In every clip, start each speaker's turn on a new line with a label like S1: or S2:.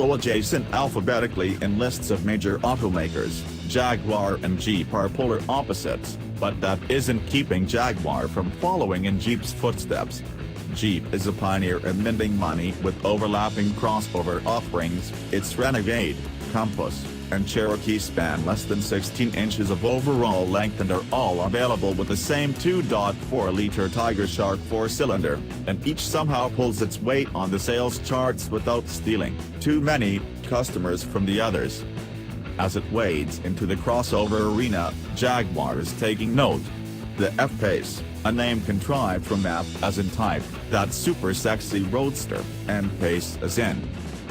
S1: go adjacent alphabetically in lists of major automakers. Jaguar and Jeep are polar opposites, but that isn't keeping Jaguar from following in Jeep's footsteps. Jeep is a pioneer in minting money with overlapping crossover offerings. Its Renegade, Compass, and Cherokee span less than 16 inches of overall length and are all available with the same 2.4-liter Tiger Shark 4-cylinder, and each somehow pulls its weight on the sales charts without stealing too many customers from the others. As it wades into the crossover arena, Jaguar is taking note. The F-Pace, a name contrived from F as in type, that super sexy roadster, and Pace as in,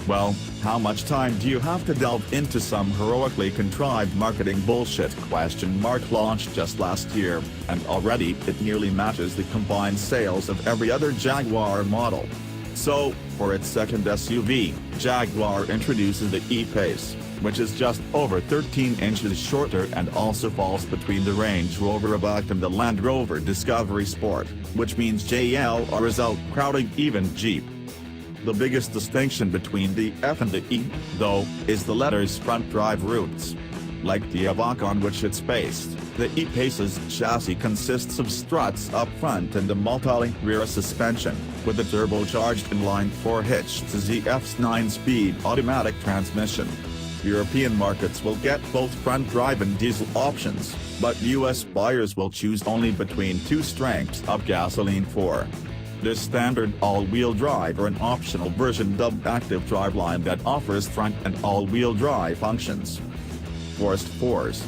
S1: well, how much time do you have to delve into some heroically contrived marketing bullshit? Launched just last year, and already it nearly matches the combined sales of every other Jaguar model. So, for its second SUV, Jaguar introduces the E-Pace, which is just over 13 inches shorter and also falls between the Range Rover Evoque and the Land Rover Discovery Sport, which means JLR is outcrowding even Jeep. The biggest distinction between the F and the E, though, is the letter's front drive roots. Like the Evoque on which it's based, the E-Pace's chassis consists of struts up front and a multilink rear suspension, with a turbocharged inline-four hitched ZF's 9-speed automatic transmission. European markets will get both front-drive and diesel options, but US buyers will choose only between two strengths of gasoline 4. This standard all-wheel drive or an optional version dubbed Active Driveline that offers front and all-wheel drive functions. Forced 4s.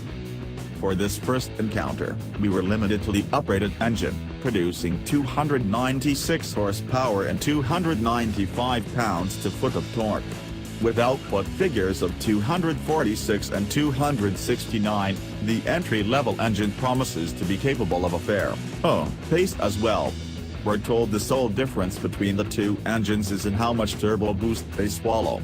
S1: For this first encounter, we were limited to the uprated engine, producing 296 horsepower and 295 pounds-to-foot of torque. With output figures of 246 and 269, the entry-level engine promises to be capable of a fair pace as well. We're told the sole difference between the two engines is in how much turbo boost they swallow.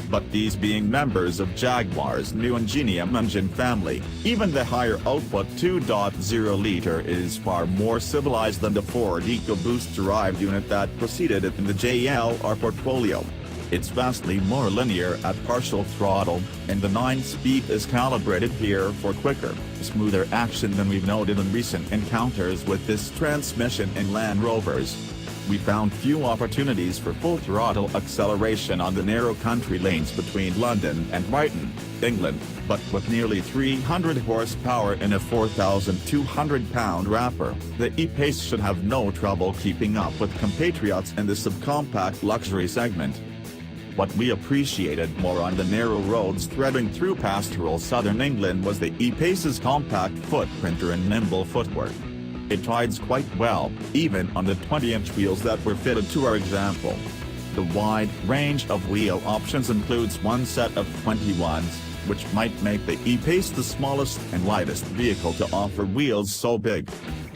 S1: But these being members of Jaguar's new Ingenium engine family, even the higher output 2.0-liter is far more civilized than the Ford EcoBoost derived unit that preceded it in the JLR portfolio. It's vastly more linear at partial throttle, and the 9-speed is calibrated here for quicker, smoother action than we've noted in recent encounters with this transmission in Land Rovers. We found few opportunities for full throttle acceleration on the narrow country lanes between London and Brighton, England, but with nearly 300 horsepower in a 4,200-pound wrapper, the E-Pace should have no trouble keeping up with compatriots in the subcompact luxury segment. What we appreciated more on the narrow roads threading through pastoral southern England was the E-Pace's compact footprint and nimble footwork. It rides quite well, even on the 20-inch wheels that were fitted to our example. The wide range of wheel options includes one set of 21s, which might make the E-Pace the smallest and lightest vehicle to offer wheels so big.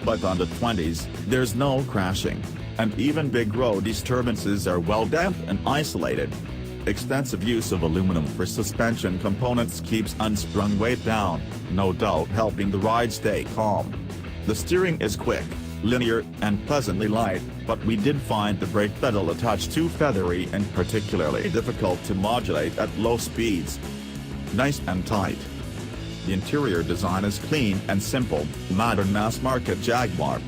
S1: But on the 20s, there's no crashing, and even big road disturbances are well damped and isolated. Extensive use of aluminum for suspension components keeps unsprung weight down, no doubt helping the ride stay calm. The steering is quick, linear, and pleasantly light, but we did find the brake pedal a touch too feathery and particularly difficult to modulate at low speeds. Nice and tight. The interior design is clean and simple, modern mass-market Jaguar.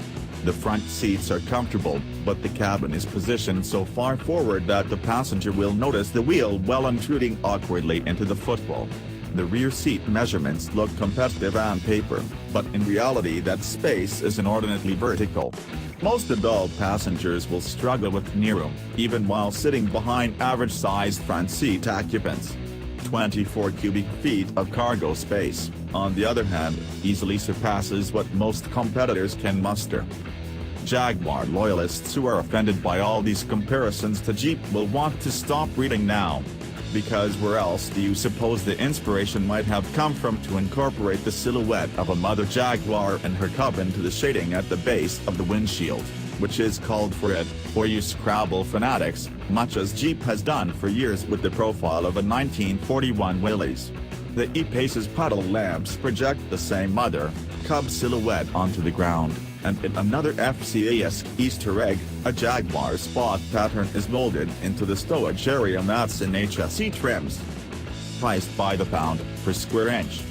S1: The front seats are comfortable, but the cabin is positioned so far forward that the passenger will notice the wheel well intruding awkwardly into the footwell. The rear seat measurements look competitive on paper, but in reality that space is inordinately vertical. Most adult passengers will struggle with knee-room, even while sitting behind average-sized front seat occupants. 24 cubic feet of cargo space, on the other hand, easily surpasses what most competitors can muster. Jaguar loyalists who are offended by all these comparisons to Jeep will want to stop reading now. Because where else do you suppose the inspiration might have come from to incorporate the silhouette of a mother Jaguar and her cub into the shading at the base of the windshield, which is called for it, or you Scrabble fanatics, much as Jeep has done for years with the profile of a 1941 Willys. The E-Pace's puddle lamps project the same mother-cub silhouette onto the ground, and in another FCAS Easter egg, a Jaguar spot pattern is molded into the stowage area mats in HSE trims. Priced by the pound, per square inch.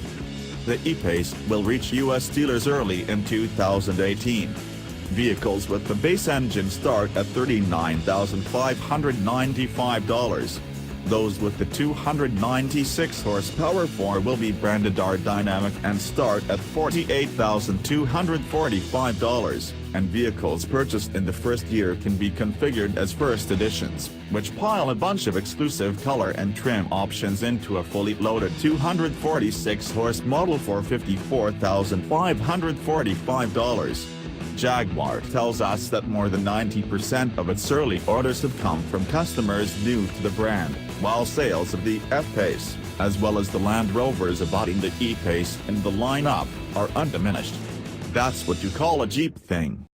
S1: The E-Pace will reach US dealers early in 2018. Vehicles with the base engine start at $39,595. Those with the 296 horsepower 4 will be branded R-Dynamic and start at $48,245, and vehicles purchased in the first year can be configured as first editions, which pile a bunch of exclusive color and trim options into a fully loaded 246 horse model for $54,545. Jaguar tells us that more than 90% of its early orders have come from customers new to the brand, while sales of the F-Pace, as well as the Land Rovers embodying the E-Pace in the lineup, are undiminished. That's what you call a Jeep thing.